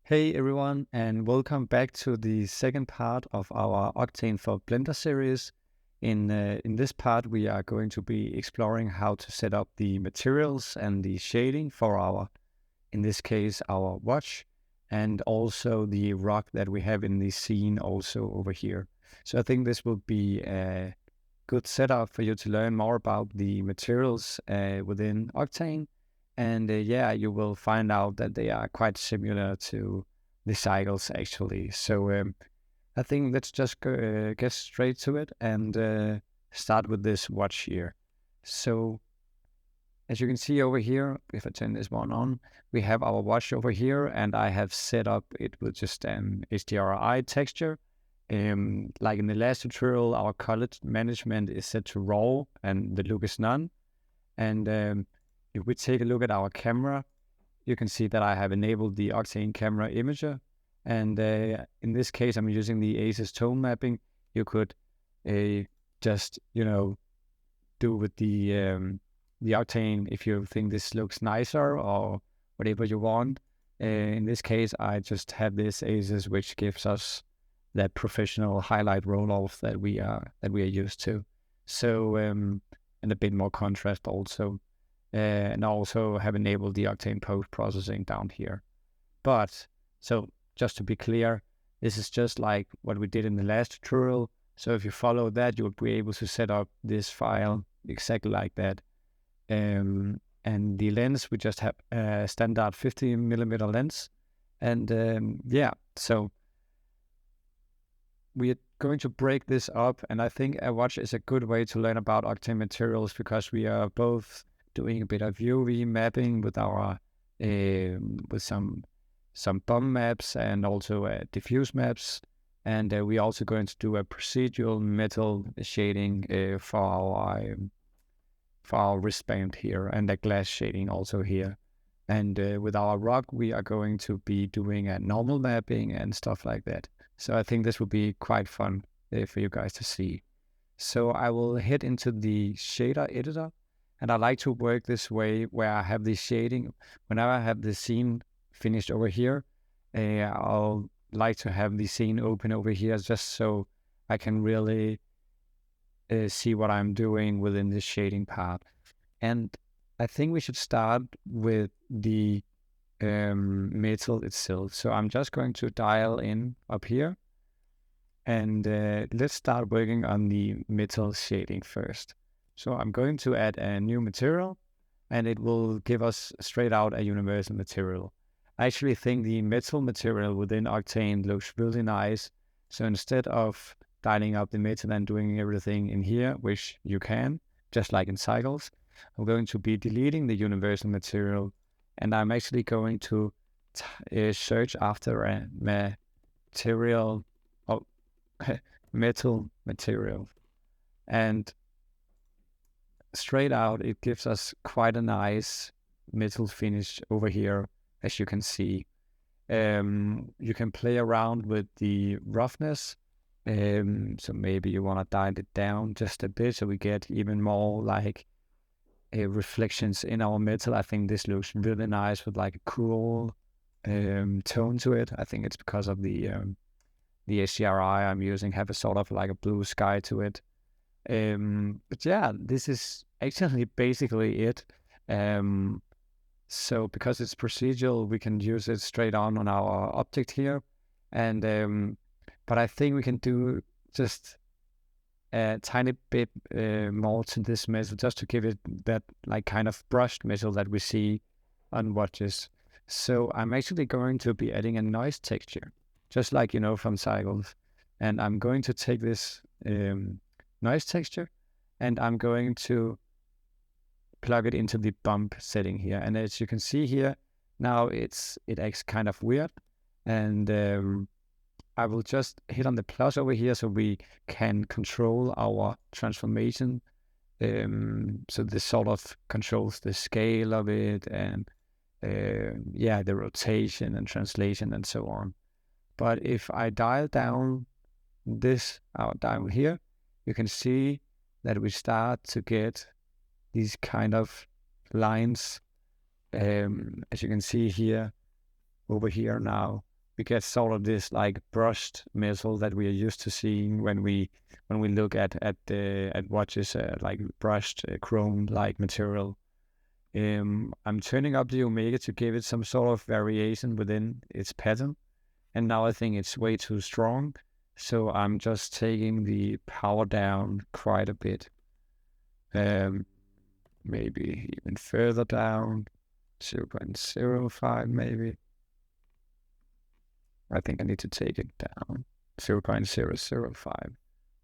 Hey everyone, and welcome back to the second part of our Octane for Blender series. In this part, we are going to be exploring how to set up the materials and the shading for in this case, our watch, and also the rock that we have in the scene also over here. So I think this will be a good setup for you to learn more about the materials within Octane. And yeah, you will find out that they are quite similar to the cycles actually. So I think let's just get straight to it and start with this watch here. So as you can see over here, if I turn this one on, we have our watch over here, and I have set up it with just an HDRI texture. Like in the last tutorial, our color management is set to raw and the look is none. And if we take a look at our camera, you can see that I have enabled the Octane camera imager. And in this case, I'm using the ACES tone mapping. You could just, do with the Octane if you think this looks nicer or whatever you want. In this case, I just have this ACES, which gives us that professional highlight roll-off that we are used to. So, and a bit more contrast also. And I also have enabled the Octane post-processing down here. But, so just to be clear, this is just like what we did in the last tutorial. So if you follow that, you'll be able to set up this file exactly like that. And the lens, we just have a standard 50mm lens. And yeah, so we're going to break this up. And I think a watch is a good way to learn about Octane materials because we are both doing a bit of UV mapping with our with some bump maps and also diffuse maps, and we're also going to do a procedural metal shading for our wristband here, and a glass shading also here. And with our rock, we are going to be doing a normal mapping and stuff like that. So I think this will be quite fun for you guys to see. So I will head into the shader editor. And I like to work this way where I have the shading. Whenever I have the scene finished over here, I'll like to have the scene open over here just so I can really see what I'm doing within this shading part. And I think we should start with the metal itself. So I'm just going to dial in up here. And let's start working on the metal shading first. So I'm going to add a new material, and it will give us straight out a universal material. I actually think the metal material within Octane looks really nice. So instead of dialing up the metal and doing everything in here, which you can, just like in cycles, I'm going to be deleting the universal material, and I'm actually going to search after a material, metal material. And straight out, it gives us quite a nice metal finish over here, as you can see. You can play around with the roughness. So maybe you want to dial it down just a bit so we get even more like reflections in our metal. I think this looks really nice with like a cool tone to it. I think it's because of the HDRI I'm using have a sort of like a blue sky to it. But yeah, this is actually basically it. So because it's procedural, we can use it straight on our object here. And but I think we can do just a tiny bit more to this metal just to give it that like kind of brushed metal that we see on watches. So I'm actually going to be adding a noise texture, just like you know from cycles. And I'm going to take this noise texture, and I'm going to plug it into the bump setting here. And as you can see here, now it acts kind of weird. And I will just hit on the plus over here so we can control our transformation. So this sort of controls the scale of it and yeah, the rotation and translation and so on. But if I dial down this out down here, you can see that we start to get these kind of lines, as you can see here, over here now. we get sort of this like brushed metal that we are used to seeing when we look at watches, like brushed chrome like material. I'm turning up the omega to give it some sort of variation within its pattern, and now I think it's way too strong, so I'm just taking the power down quite a bit. Maybe even further down, 0.05 maybe. I think I need to take it down, 0.005,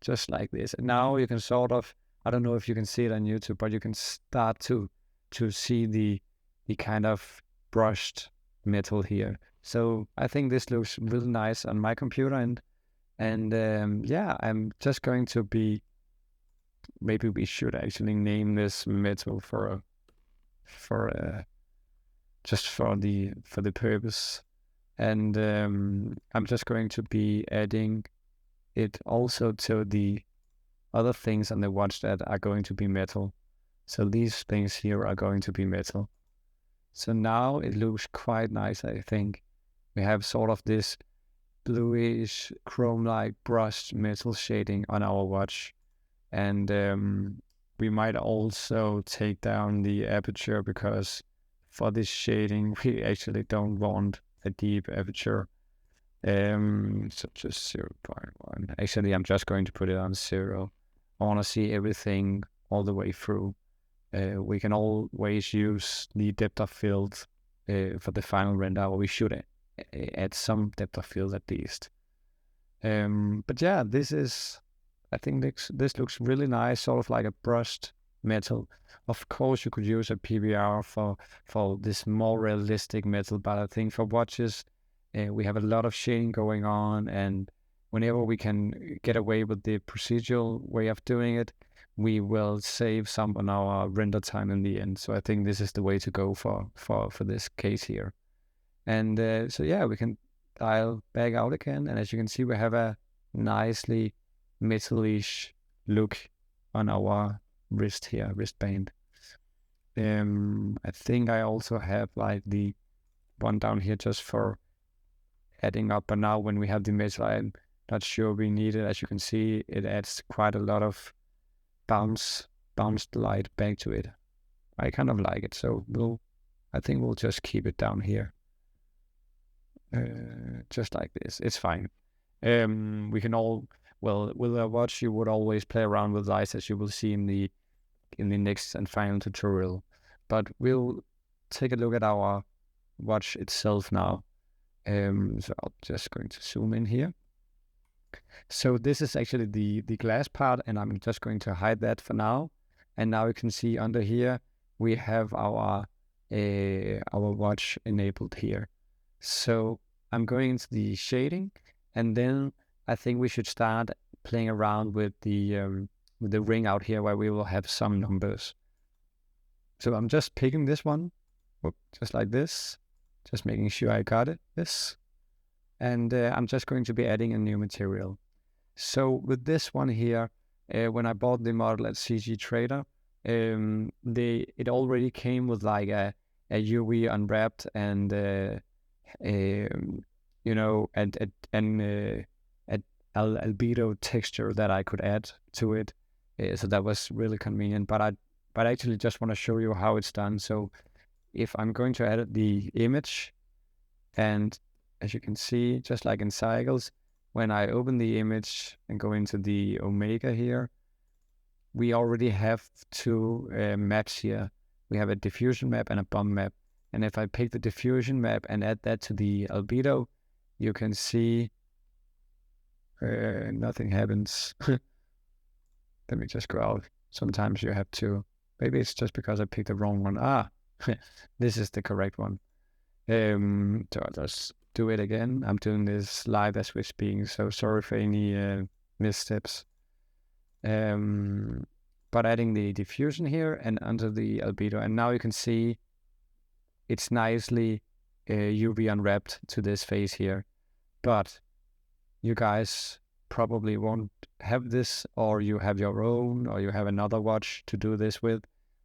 just like this. And now you can sort of, I don't know if you can see it on YouTube, but you can start to see the kind of brushed metal here. So I think this looks really nice on my computer, and yeah, I'm just going to be, maybe we should actually name this metal for just for the purpose. And I'm just going to be adding it also to the other things on the watch that are going to be metal. So these things here are going to be metal. So now it looks quite nice, I think. We have sort of this bluish chrome-like brushed metal shading on our watch. And we might also take down the aperture, because for this shading we actually don't want a deep aperture. So just 0.1. Actually, I'm just going to put it on 0. I want to see everything all the way through. We can always use the depth of field for the final render, or we should add some depth of field at least. But yeah, I think this looks really nice, sort of like a brushed metal. Of course, you could use a PBR for this more realistic metal, but I think for watches, we have a lot of shading going on, and whenever we can get away with the procedural way of doing it, we will save some on our render time in the end. So I think this is the way to go for this case here. And so yeah, we can dial back out again, and as you can see, we have a nicely metalish look on our wrist here, wristband. I think I also have like the one down here just for adding up, but now when we have the metal, I'm not sure we need it. As you can see, it adds quite a lot of bounced light back to it. I kind of like it, so I think we'll just keep it down here, just like this. It's fine. We can with a watch, you would always play around with lights, as you will see in the next and final tutorial. But we'll take a look at our watch itself now. So I'm just going to zoom in here. So this is actually the glass part, and I'm just going to hide that for now. And now you can see under here we have our watch enabled here. So I'm going into the shading, and then I think we should start playing around with the ring out here, where we will have some numbers. So I'm just picking this one, just like this, just making sure I got it, this. And I'm just going to be adding a new material. So with this one here, when I bought the model at CG Trader, it already came with like a UV unwrapped and you know, an albedo texture that I could add to it. So that was really convenient. But I actually just want to show you how it's done. So if I'm going to edit the image, and as you can see, just like in Cycles, when I open the image and go into the Omega here, we already have two maps here. We have a diffusion map and a bump map. And if I pick the diffusion map and add that to the albedo, you can see nothing happens. Let me just go out. Sometimes you have to, maybe it's just because I picked the wrong one. This is the correct one. So I'll just do it again. I'm doing this live as we're speaking, so sorry for any missteps. But adding the diffusion here and under the albedo, and now you can see it's nicely UV unwrapped to this face here. But you guys probably won't have this, or you have your own, or you have another watch to do this with.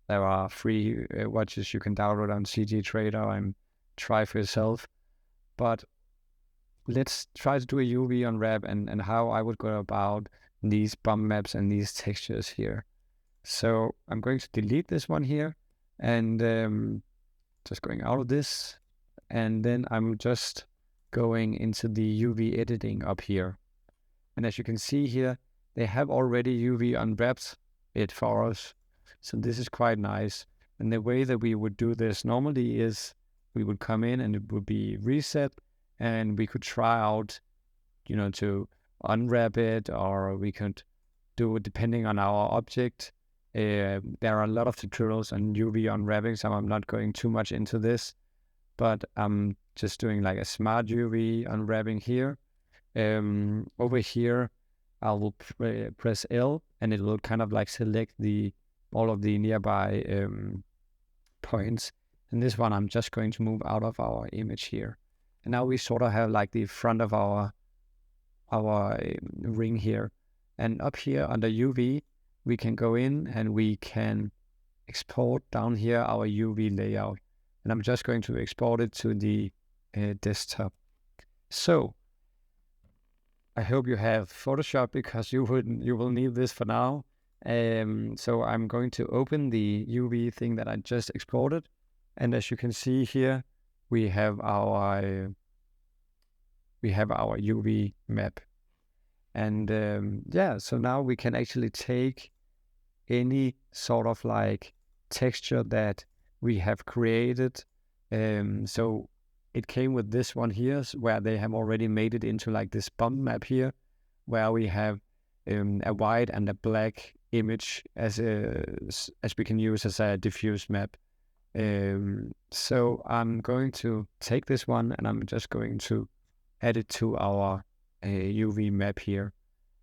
There are free watches you can download on CG Trader and try for yourself. But let's try to do a UV unwrap and how I would go about these bump maps and these textures here. So I'm going to delete this one here and just going out of this. And then I'm just going into the UV editing up here. And as you can see here, they have already UV unwrapped it for us. So this is quite nice. And the way that we would do this normally is we would come in and it would be reset and we could try out, to unwrap it, or we could do it depending on our object. There are a lot of tutorials on UV unwrapping, so I'm not going too much into this, but I'm just doing like a smart UV unwrapping here. Over here, I will press L and it will kind of like select all of the nearby points. And this one, I'm just going to move out of our image here. And now we sort of have like the front of our ring here. And up here under UV, we can go in and we can export down here our UV layout. And I'm just going to export it to the desktop. So I hope you have Photoshop because you will need this for now. So I'm going to open the UV thing that I just exported. And as you can see here, we have our UV map. And so now we can actually take any sort of like texture that we have created. So it came with this one here where they have already made it into like this bump map here, where we have a white and a black image as we can use as a diffuse map. So I'm going to take this one and I'm just going to add it to our UV map here.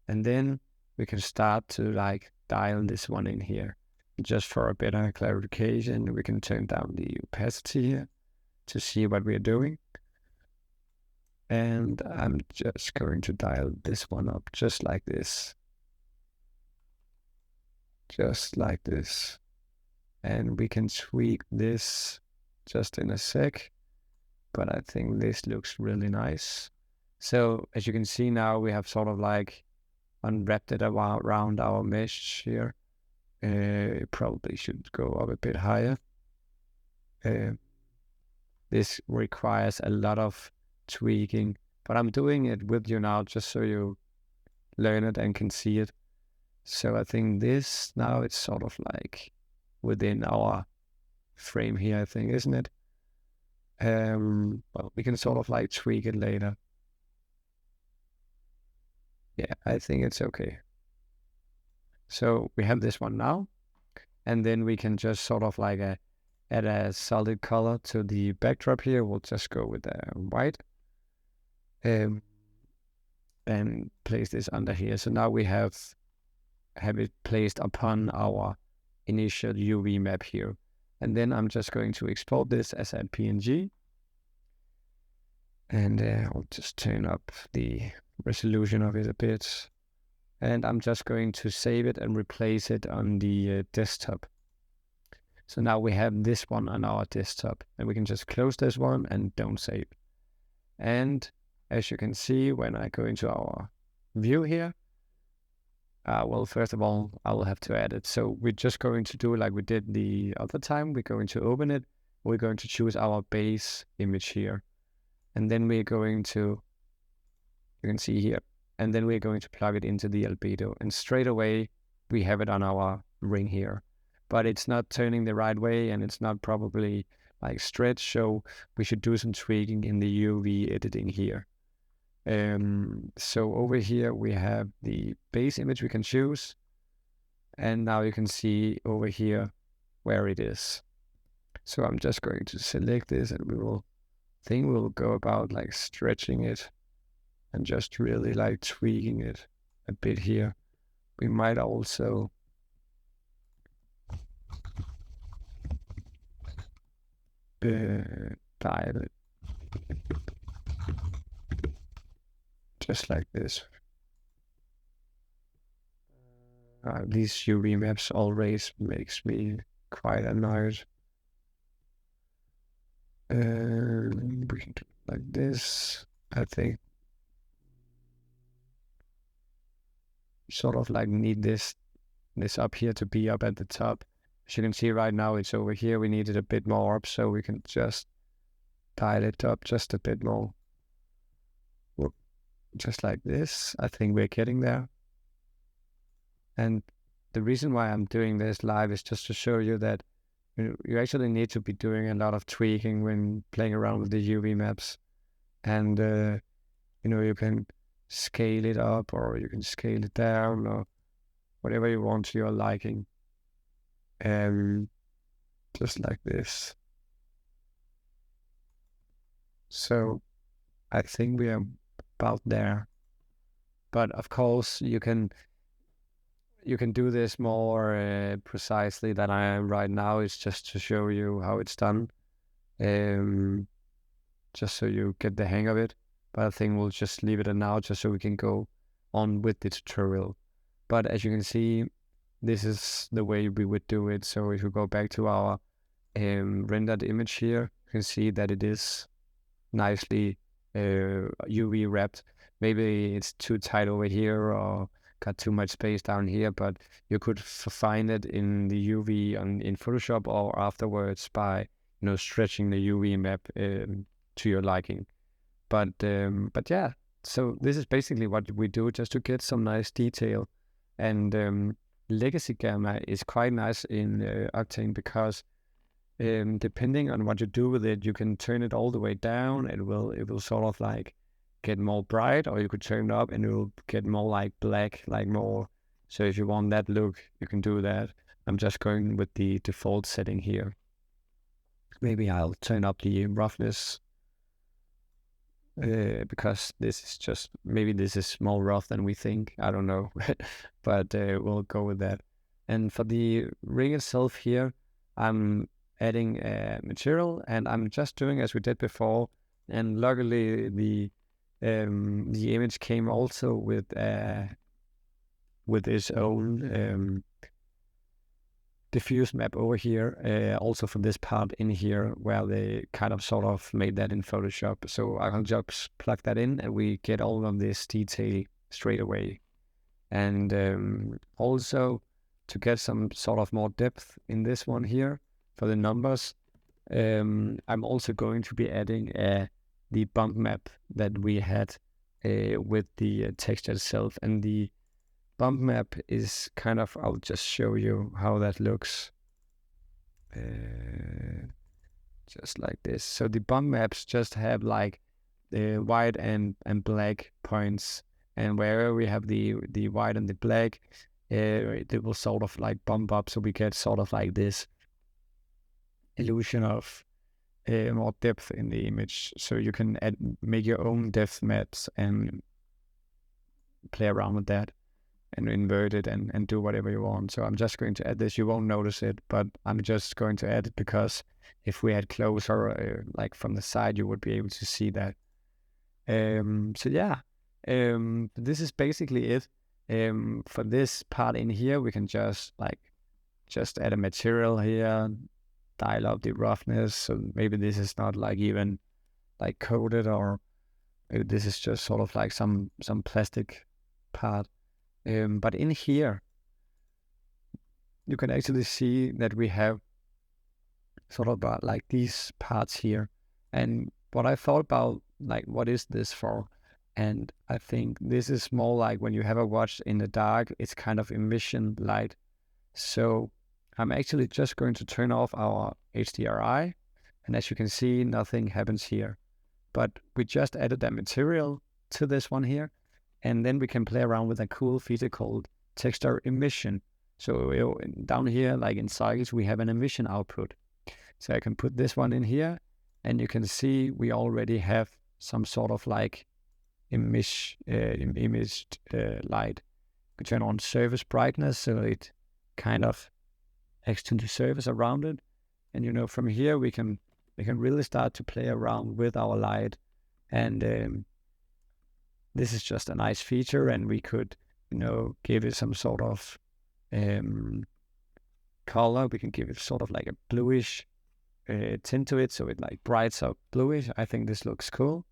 And then we can start to like dial this one in here. Just for a better clarification, we can turn down the opacity here to see what we're doing. And I'm just going to dial this one up just like this. Just like this. And we can tweak this just in a sec. But I think this looks really nice. So as you can see now, we have sort of like unwrapped it around our mesh here. It probably should go up a bit higher. This requires a lot of tweaking, but I'm doing it with you now just so you learn it and can see it. So I think this now it's sort of like within our frame here, I think, isn't it? Well, we can sort of like tweak it later. Yeah, I think it's okay. So we have this one now, and then we can just sort of like add a solid color to the backdrop here. We'll just go with white and place this under here. So now we have it placed upon our initial UV map here. And then I'm just going to export this as a PNG. And I'll just turn up the resolution of it a bit. And I'm just going to save it and replace it on the desktop. So now we have this one on our desktop. And we can just close this one and don't save. And as you can see, when I go into our view here, well, first of all, I will have to add it. So we're just going to do like we did the other time. We're going to open it. We're going to choose our base image here. And then we're going to, you can see here, and then we're going to plug it into the albedo. And straight away, we have it on our ring here. But it's not turning the right way, and it's not probably like stretch. So we should do some tweaking in the UV editing here. So over here we have the base image we can choose, and now you can see over here where it is. So I'm just going to select this, and we'll go about like stretching it and just really like tweaking it a bit here. We might also dial it just like this. These UV maps always makes me quite annoyed. We can do it like this. I think sort of like need this up here to be up at the top. As you can see right now, it's over here. We need it a bit more up, so we can just dial it up just a bit more. Just like this. I think we're getting there. And the reason why I'm doing this live is just to show you that you actually need to be doing a lot of tweaking when playing around with the UV maps. And, you can scale it up or you can scale it down or whatever you want to your liking. Just like this. So I think we are about there. But of course, you can do this more precisely than I am right now. It's just to show you how it's done, just so you get the hang of it. But I think we'll just leave it at now, just so we can go on with the tutorial. But as you can see, this is the way we would do it. So if we go back to our rendered image here, you can see that it is nicely UV wrapped. Maybe it's too tight over here or got too much space down here, but you could find it in the UV in Photoshop or afterwards by stretching the UV map to your liking. But yeah, so this is basically what we do just to get some nice detail. And legacy gamma is quite nice in Octane because depending on what you do with it, you can turn it all the way down. It will sort of like get more bright, or you could turn it up and it will get more like black, like more. So if you want that look, you can do that. I'm just going with the default setting here. Maybe I'll turn up the roughness because maybe this is more rough than we think. I don't know, but we'll go with that. And for the ring itself here, I'm adding a material, and I'm just doing as we did before. And luckily, the image came also with its own diffuse map over here, also for this part in here where they kind of sort of made that in Photoshop. So I can just plug that in and we get all of this detail straight away. And also to get some sort of more depth in this one here for the numbers, I'm also going to be adding the bump map that we had with the texture itself. And the bump map is kind of, I'll just show you how that looks. Just like this. So the bump maps just have like the white and black points, and wherever we have the white and the black, it will sort of like bump up, so we get sort of like this illusion of more depth in the image. So you can make your own depth maps and play around with that and invert it and do whatever you want. So I'm just going to add this. You won't notice it, but I'm just going to add it because if we had closer, like from the side, you would be able to see that. So yeah, this is basically it. For this part in here, we can just add a material here, dial up the roughness. So maybe this is not like even like coated, or maybe this is just sort of like some plastic part. But in here, you can actually see that we have sort of like these parts here. And what I thought about, like, what is this for? And I think this is more like when you have a watch in the dark, it's kind of emission light. So I'm actually just going to turn off our HDRI. And as you can see, nothing happens here. But we just added that material to this one here. And then we can play around with a cool feature called texture emission. So down here, like in cycles, we have an emission output. So I can put this one in here, and you can see we already have some sort of like imaged light. We turn on surface brightness, so it kind of acts to the surface around it. And from here we can really start to play around with our light. And this is just a nice feature, and we could, give it some sort of color. We can give it sort of like a bluish tint to it, so it like brights up bluish. I think this looks cool.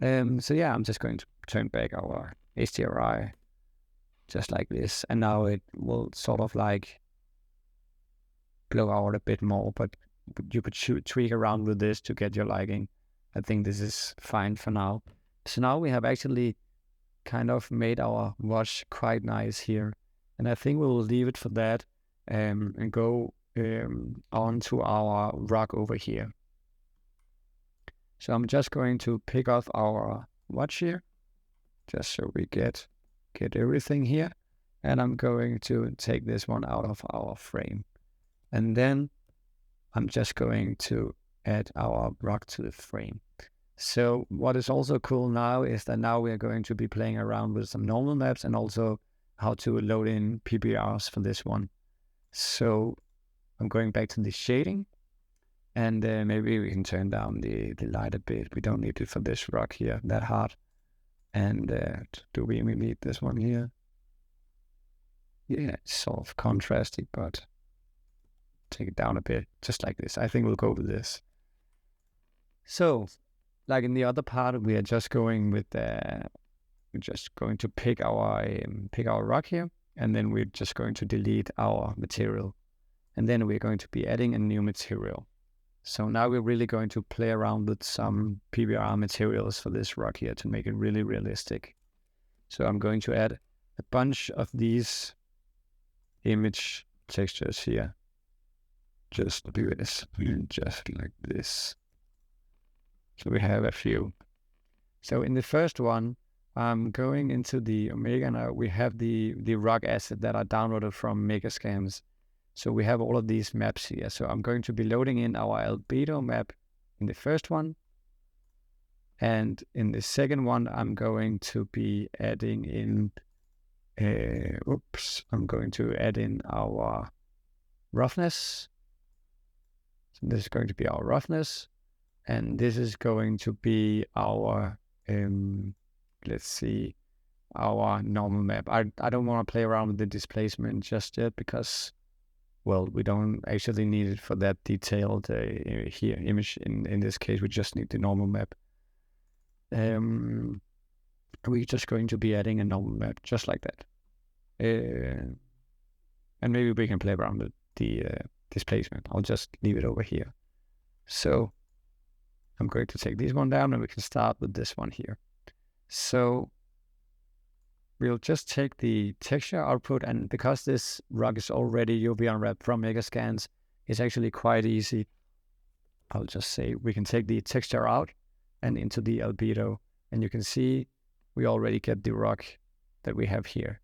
So yeah, I'm just going to turn back our HDRI. just like this. And now it will sort of like blow out a bit more, but you could tweak around with this to get your liking. I think this is fine for now. So now we have actually kind of made our watch quite nice here. And I think we will leave it for that and go on to our rock over here. So I'm just going to pick off our watch here, just so we get everything here. And I'm going to take this one out of our frame. And then I'm just going to add our rock to the frame. So what is also cool now is that now we are going to be playing around with some normal maps and also how to load in PBRs for this one. So I'm going back to the shading, and maybe we can turn down the light a bit. We don't need it for this rock here that hard. And do we need this one here? Yeah, it's sort of contrasty, but take it down a bit, just like this. I think we'll go with this. So, like in the other part, we are just going with we're just going to pick our rock here, and then we're just going to delete our material, and then we're going to be adding a new material. So now we're really going to play around with some PBR materials for this rock here to make it really realistic. So I'm going to add a bunch of these image textures here. Just do this, just like this. So we have a few. So in the first one, I'm going into the Omega now. We have the rock asset that I downloaded from Megascans. So we have all of these maps here. So I'm going to be loading in our albedo map in the first one. And in the second one, I'm going to be adding in, I'm going to add in our roughness. So this is going to be our roughness. And this is going to be our, let's see, our normal map. I don't want to play around with the displacement just yet because, well, we don't actually need it for that detailed here image. In this case, we just need the normal map. We're just going to be adding a normal map just like that. And maybe we can play around with the displacement. I'll just leave it over here. So I'm going to take this one down and we can start with this one here. So we'll just take the texture output, and because this rock is already UV unwrapped from Megascans, it's actually quite easy. I'll just say we can take the texture out and into the albedo, and you can see we already get the rock that we have here.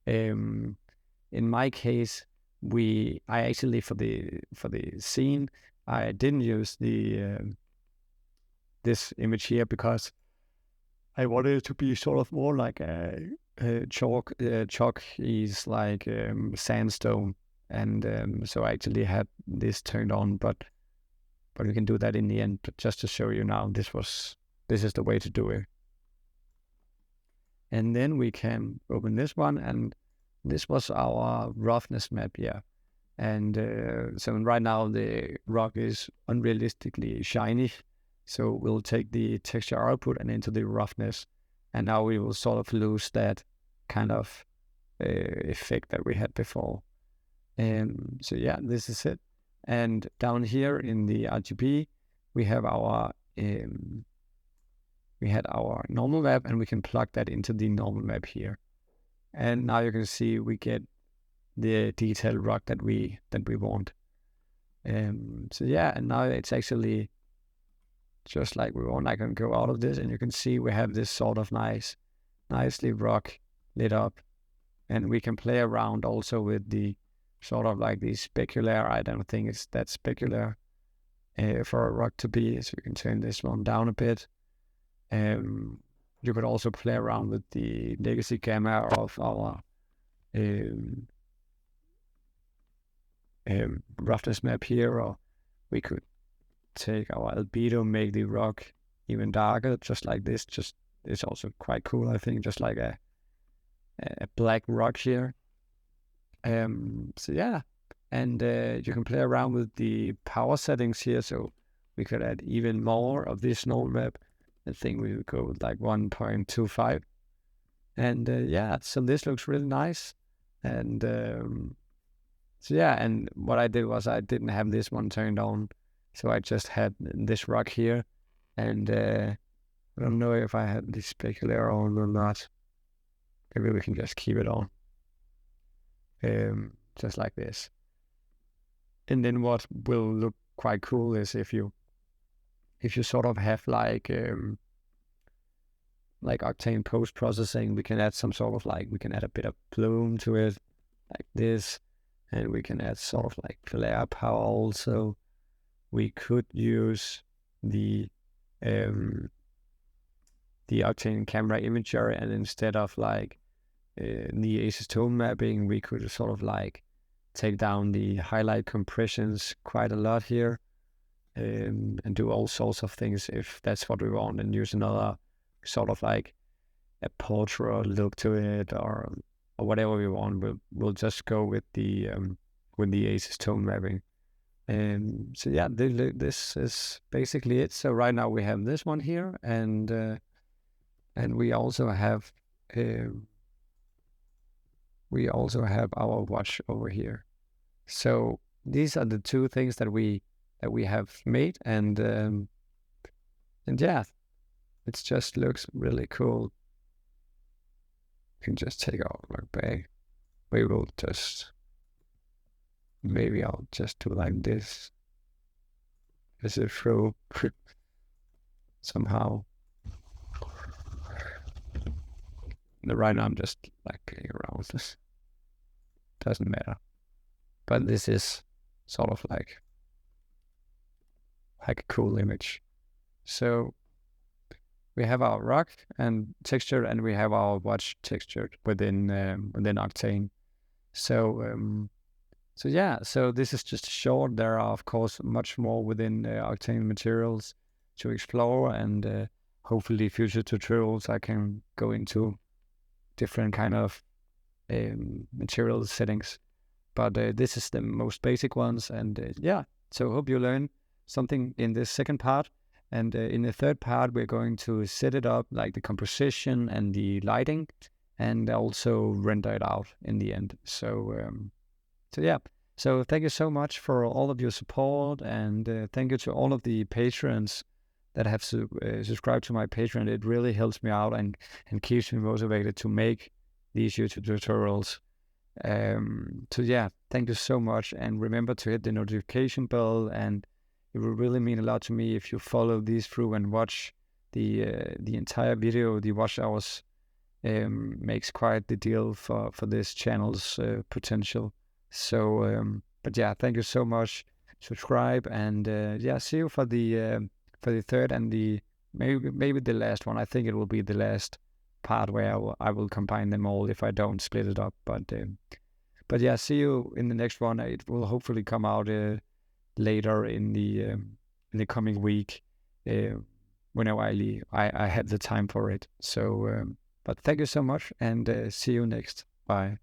In my case, I actually for the scene, I didn't use the this image here because I wanted it to be sort of more like a chalk. Chalk is like sandstone, and so I actually had this turned on, but we can do that in the end. But just to show you now, this is the way to do it. And then we can open this one, and this was our roughness map here. And so right now the rock is unrealistically shiny. So we'll take the texture output and into the roughness. And now we will sort of lose that kind of effect that we had before. So yeah, this is it. And down here in the RGB, we have our normal map, and we can plug that into the normal map here. And now you can see we get the detailed rock that we want. So yeah, and now it's actually just like we want. I can go out of this, and you can see we have this sort of nicely rock lit up, and we can play around also with the sort of like the specular. I don't think it's that specular for a rock to be, so you can turn this one down a bit. You could also play around with the legacy gamma of our roughness map here, or we could take our albedo, make the rock even darker, just like this. Just it's also quite cool, I think, just like a black rock here. So yeah, and you can play around with the power settings here, so we could add even more of this normal map. I think we would go with like 1.25, And yeah, so this looks really nice. And so yeah, and what I did was I didn't have this one turned on, so I just had this rock here, and I don't know if I had the specular on or not. Maybe we can just keep it on, just like this. And then what will look quite cool is if you sort of have like Octane post processing, we can add some sort of we can add a bit of bloom to it, like this, and we can add sort of like flare power also. We could use the Octane camera imager, and instead of the ACES tone mapping, we could sort of take down the highlight compressions quite a lot here, and do all sorts of things if that's what we want, and use another sort of a portrait look to it, or whatever we want. We'll just go with the ACES tone mapping. So yeah, this is basically it. So right now we have this one here, and we also have our watch over here. So these are the two things that we have made, and yeah, it just looks really cool. You can just take our work bag. Maybe I'll just do like this. Is it through somehow? Right now I'm just playing around with this. Doesn't matter. But this is sort of like a cool image. So we have our rock and texture, and we have our watch textured within Octane. So yeah, so this is just short. There are of course much more within Octane Materials to explore, and hopefully future tutorials I can go into different kind of material settings. But this is the most basic ones, and yeah. So hope you learn something in this second part. And in the third part, we're going to set it up, like the composition and the lighting, and also render it out in the end. So yeah. So thank you so much for all of your support, and thank you to all of the patrons that have subscribed to my Patreon. It really helps me out and keeps me motivated to make these YouTube tutorials. So yeah, thank you so much, and remember to hit the notification bell, and it will really mean a lot to me if you follow these through and watch the entire video. The watch hours makes quite the deal for this channel's potential. So but yeah, thank you so much. Subscribe, and yeah, see you for the third and the maybe the last one. I think it will be the last part where I will combine them all if I don't split it up. But yeah, see you in the next one. It will hopefully come out later in the coming week, whenever I had the time for it. So but thank you so much, and see you next. Bye.